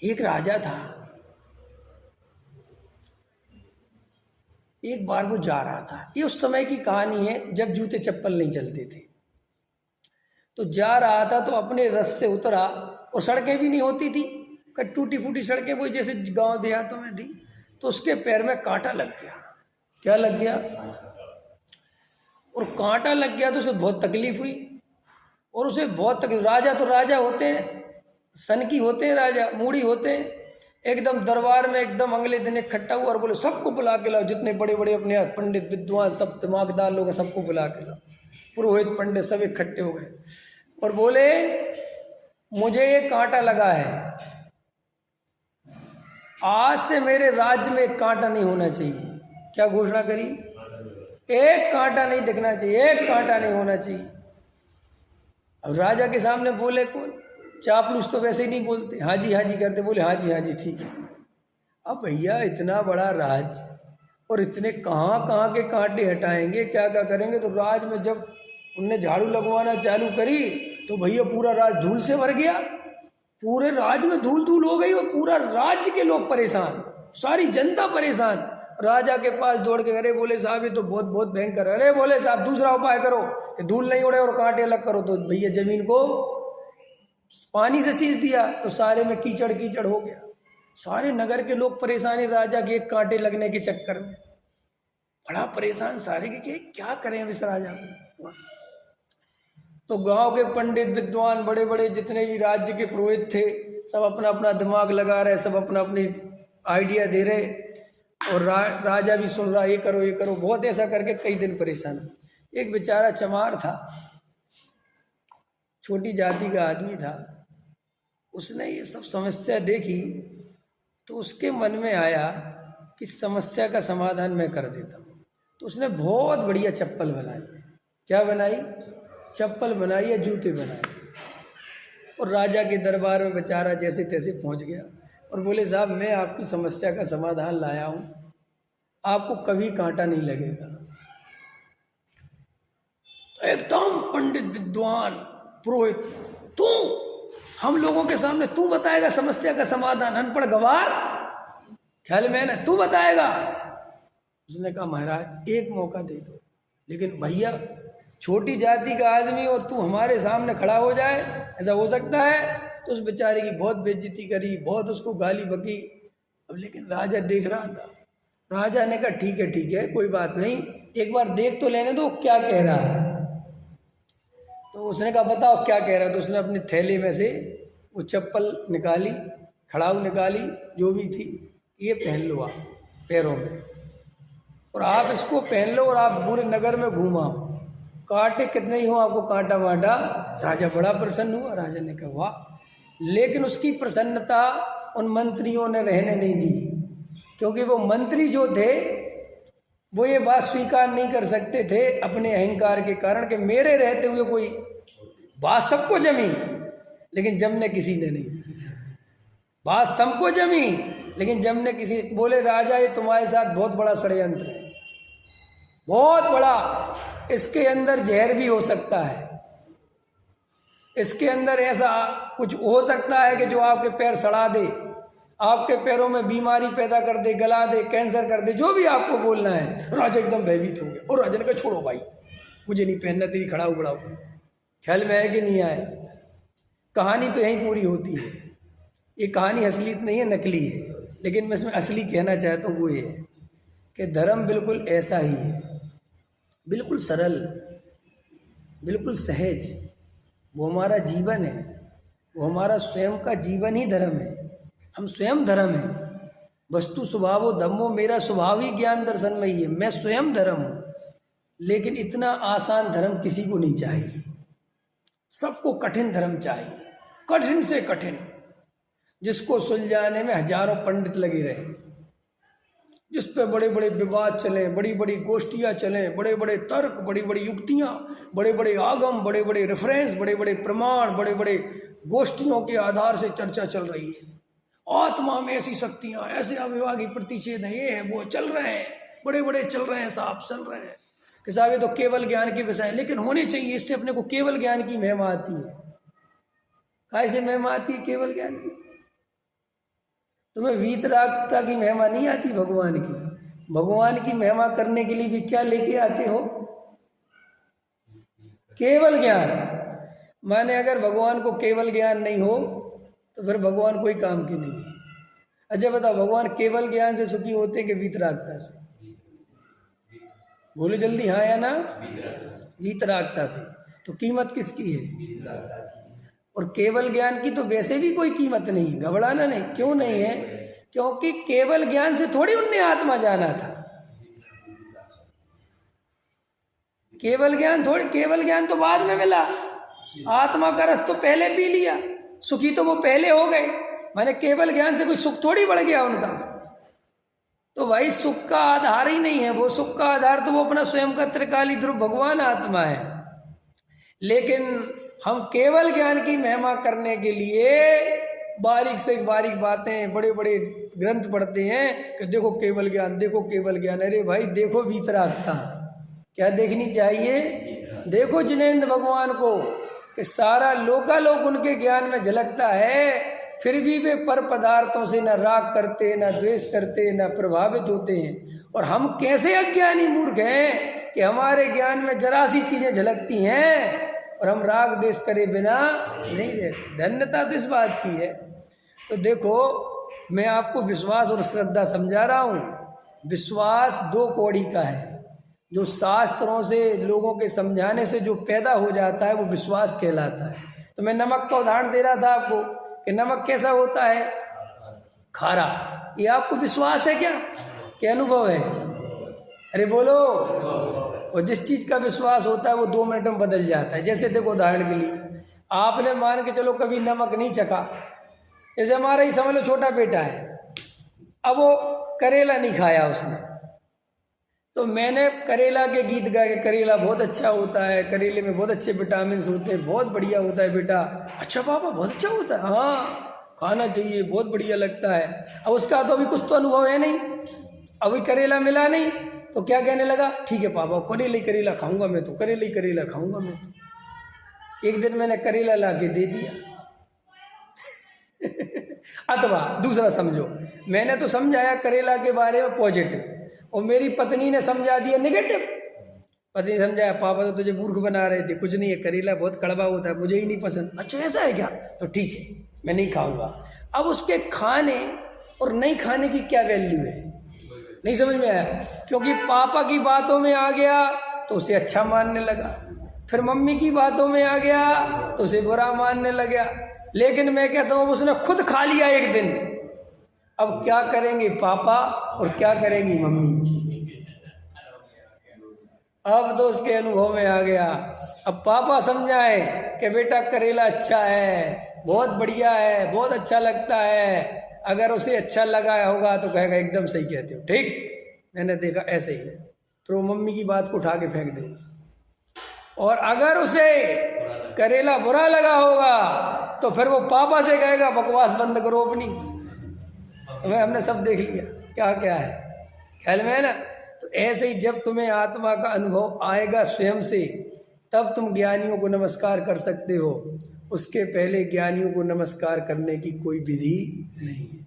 एक राजा था, एक बार वो जा रहा था। ये उस समय की कहानी है जब जूते चप्पल नहीं चलते थे। तो जा रहा था तो अपने रथ से उतरा, और सड़कें भी नहीं होती थी, टूटी फूटी सड़कें, वो जैसे गांव देहातों में थी। तो उसके पैर में कांटा लग गया। क्या लग गया? और कांटा लग गया तो उसे बहुत तकलीफ हुई, और उसे बहुत तकलीफ। राजा तो राजा होते हैं, सनकी होते हैं, राजा मूड़ी होते हैं। एकदम दरबार में एकदम अगले दिन इकट्ठा हुआ और बोले सबको बुला के लाओ, जितने बड़े बड़े अपने यहाँ पंडित विद्वान सब दिमागदार लोग हैं, सबको बुला के लाओ। पुरोहित पंडित सब इकट्ठे हो गए और बोले मुझे ये कांटा लगा है, आज से मेरे राज्य में एक कांटा नहीं होना चाहिए। क्या घोषणा करी? एक कांटा नहीं दिखना चाहिए, एक कांटा नहीं होना चाहिए। अब राजा के सामने बोले कौन? चापलूस तो वैसे ही नहीं बोलते, हाँ जी करते, बोले हाँ जी ठीक है। अब भैया इतना बड़ा राज और इतने कहाँ कहाँ के कांटे हटाएंगे, क्या क्या करेंगे। तो राज में जब उनने झाड़ू लगवाना चालू करी तो भैया पूरा राज धूल से भर गया। पूरे राज में धूल धूल हो गई और पूरा राज्य के लोग परेशान, सारी जनता परेशान। राजा के पास दौड़ के, अरे बोले साहब ये तो बहुत बहुत भयंकर है। अरे बोले साहब दूसरा उपाय करो कि धूल नहीं उड़े और कांटे अलग करो। तो भैया जमीन को पानी से सींच दिया तो सारे में कीचड़ कीचड़ हो गया। सारे नगर के लोग परेशान, राजा के एक कांटे लगने के चक्कर में बड़ा परेशान सारे के क्या करें इस राजा को। तो गांव के पंडित विद्वान बड़े बड़े जितने भी राज्य के पुरोहित थे सब अपना अपना दिमाग लगा रहे, सब अपना अपनी आइडिया दे रहे, और राजा भी सुन रहा, ये करो ये करो। बहुत ऐसा करके कई दिन परेशान। एक बेचारा चमार था, छोटी जाति का आदमी था, उसने ये सब समस्या देखी तो उसके मन में आया कि समस्या का समाधान मैं कर देता हूँ। तो उसने बहुत बढ़िया चप्पल बनाई। क्या बनाई? चप्पल बनाई या जूते बनाए। और राजा के दरबार में बेचारा जैसे तैसे पहुंच गया और बोले साहब मैं आपकी समस्या का समाधान लाया हूँ, आपको कभी कांटा नहीं लगेगा। तो एकदम पंडित विद्वान पुरोहित, तू हम लोगों के सामने तू बताएगा समस्या का समाधान? अनपढ़ गवार, ख्याल में ना, तू बताएगा? उसने कहा महाराज एक मौका दे दो, लेकिन भैया छोटी जाति का आदमी और तू हमारे सामने खड़ा हो जाए, ऐसा हो सकता है? तो उस बेचारे की बहुत बेइज्जती करी, बहुत उसको गाली बकी। अब लेकिन राजा देख रहा था। राजा ने कहा ठीक है कोई बात नहीं, एक बार देख तो लेने दो क्या कह रहा है। तो उसने कहा बताओ क्या कह रहा है। तो उसने अपने थैले में से वो चप्पल निकाली, खड़ाऊ निकाली, जो भी थी, ये पहन लो आप पैरों में, और आप इसको पहन लो और आप पूरे नगर में घूमाओ, कांटे कितने ही हो आपको कांटा वाटा। राजा बड़ा प्रसन्न हुआ। राजा ने कहा वाह। लेकिन उसकी प्रसन्नता उन मंत्रियों ने रहने नहीं दी, क्योंकि वो मंत्री जो थे वो ये बात स्वीकार नहीं कर सकते थे अपने अहंकार के कारण कि मेरे रहते हुए कोई बात सबको जमी लेकिन जमने किसी ने नहीं। बात सबको जमी लेकिन जमने किसी। बोले राजा ये तुम्हारे साथ बहुत बड़ा षड्यंत्र है, बहुत बड़ा। इसके अंदर जहर भी हो सकता है, इसके अंदर ऐसा कुछ हो सकता है कि जो आपके पैर सड़ा दे, आपके पैरों में बीमारी पैदा कर दे, गला दे, कैंसर कर दे, जो भी आपको बोलना है। राजा एकदम भयभीत हो गया और राजा ने कहा छोड़ो भाई, मुझे नहीं पहनना तेरी खड़ा उबड़ा। ख्याल में है कि नहीं आया? कहानी तो यहीं पूरी होती है। ये कहानी असलियत नहीं है, नकली है, लेकिन मैं इसमें असली कहना चाहता हूँ वो ये है कि धर्म बिल्कुल ऐसा ही है, बिल्कुल सरल, बिल्कुल सहज। वो हमारा जीवन है, वो हमारा स्वयं का जीवन ही धर्म है। हम स्वयं धर्म हैं। वस्तु स्वभावो धम्मो, मेरा स्वभाव ही ज्ञान दर्शन में ही है। मैं स्वयं धर्म हूँ, लेकिन इतना आसान धर्म किसी को नहीं चाहिए। सबको कठिन धर्म चाहिए, कठिन से कठिन, जिसको सुलझाने में हजारों पंडित लगे रहे, जिस पे बड़े बड़े विवाद चले, बड़ी बड़ी गोष्ठियाँ चलें, बड़े बड़े तर्क, बड़ी बड़ी युक्तियाँ, बड़े बड़े आगम, बड़े बड़े रेफरेंस, बड़े बड़े प्रमाण, बड़े बड़े गोष्ठियों के आधार से चर्चा चल रही है। आत्मा में ऐसी शक्तियाँ, ऐसे अविभागी प्रतिषेध हैं, ये है वो, चल रहे हैं, बड़े बड़े चल रहे हैं साहब, चल रहे हैं कि साहब ये तो केवल ज्ञान के विषय है, लेकिन होने चाहिए। इससे अपने को केवल ज्ञान की महिमा आती है। कैसे महिमा आती है केवल ज्ञान की? तुम्हें वीतरागता की महिमा नहीं आती भगवान की? भगवान की महिमा करने के लिए भी क्या लेके आते हो? केवल ज्ञान। माने अगर भगवान को केवल ज्ञान नहीं हो तो फिर भगवान कोई काम की नहीं है। अच्छा बताओ, भगवान केवल ज्ञान से सुखी होते कि वीतरागता से? बोलो जल्दी, हाँ या ना? वीतरागता से। तो कीमत किसकी है? और केवल ज्ञान की तो वैसे भी कोई कीमत नहीं है, घबराना नहीं। क्यों नहीं है? क्योंकि केवल ज्ञान से थोड़ी उनने आत्मा जाना था। केवल ज्ञान तो बाद में मिला। आत्मा का रस तो पहले पी लिया, सुखी तो वो पहले हो गए। माने केवल ज्ञान से कोई सुख थोड़ी बढ़ गया उनका। तो भाई सुख का आधार ही नहीं है वो। सुख का आधार तो वो अपना स्वयं का त्रिकाली ध्रुव भगवान आत्मा है। लेकिन हम केवल ज्ञान की महिमा करने के लिए बारीक से बारीक बातें, बड़े बड़े ग्रंथ पढ़ते हैं कि देखो केवल ज्ञान, देखो केवल ज्ञान। अरे भाई देखो वीतरागता। क्या देखनी चाहिए? देखो जिनेंद्र भगवान को कि सारा लोकालोक उनके ज्ञान में झलकता है, फिर भी वे पर पदार्थों से न राग करते, न द्वेष करते, न प्रभावित होते हैं। और हम कैसे अज्ञानी मूर्ख हैं कि हमारे ज्ञान में जरा सी चीजें झलकती हैं और हम राग द्वेष करे बिना नहीं रहते। धन्यता तो इस बात की है। तो देखो, मैं आपको विश्वास और श्रद्धा समझा रहा हूँ। विश्वास दो कौड़ी का है। जो शास्त्रों से लोगों के समझाने से जो पैदा हो जाता है वो विश्वास कहलाता है। तो मैं नमक का उदाहरण दे रहा था आपको कि नमक कैसा होता है? खारा। ये आपको विश्वास है क्या? क्या अनुभव है? अरे बोलो। और जिस चीज का विश्वास होता है वो 2 मिनट में बदल जाता है। जैसे देखो, उदाहरण के लिए आपने मान के चलो कभी नमक नहीं चखा। जैसे हमारा ही समझ लो छोटा बेटा है, अब वो करेला नहीं खाया उसने, तो मैंने करेला के गीत गाए कि करेला बहुत अच्छा होता है, करेले में बहुत अच्छे विटामिन होते हैं, बहुत बढ़िया होता है बेटा। अच्छा पापा बहुत अच्छा होता है? हाँ खाना चाहिए, बहुत बढ़िया लगता है। अब उसका तो अभी कुछ तो अनुभव है नहीं, अभी करेला मिला नहीं, तो क्या कहने लगा? ठीक है पापा करेला खाऊंगा मैं तो, करेला खाऊंगा मैं तो। एक दिन मैंने करेला ला के दे दिया। अथवा दूसरा समझो, मैंने तो समझाया करेला के बारे में पॉजिटिव और मेरी पत्नी ने समझा दिया नेगेटिव। पत्नी समझाया पापा तो तुझे मूर्ख बना रहे थे, कुछ नहीं है, करेला बहुत कड़वा होता है, मुझे ही नहीं पसंद। अच्छा ऐसा है क्या? तो ठीक है मैं नहीं खाऊंगा। अब उसके खाने और नहीं खाने की क्या वैल्यू है? नहीं समझ में आया। क्योंकि पापा की बातों में आ गया तो उसे अच्छा मानने लगा, फिर मम्मी की बातों में आ गया तो उसे बुरा मानने लगा। लेकिन मैं कहता हूँ उसने खुद खा लिया एक दिन, अब क्या करेंगे पापा और क्या करेंगी मम्मी? अब तो उसके अनुभव में आ गया। अब पापा समझाए कि बेटा करेला अच्छा है, बहुत बढ़िया है, बहुत अच्छा लगता है। अगर उसे अच्छा लगा होगा तो कहेगा एकदम सही कहते हो, ठीक मैंने देखा ऐसे ही है। फिर वो मम्मी की बात को उठा के फेंक दे। और अगर उसे करेला बुरा लगा होगा तो फिर वो पापा से कहेगा बकवास बंद करो अपनी। तो हमने सब देख लिया क्या क्या है, ख्याल में है ना। तो ऐसे ही जब तुम्हें आत्मा का अनुभव आएगा स्वयं से, तब तुम ज्ञानियों को नमस्कार कर सकते हो। उसके पहले ज्ञानियों को नमस्कार करने की कोई विधि नहीं है।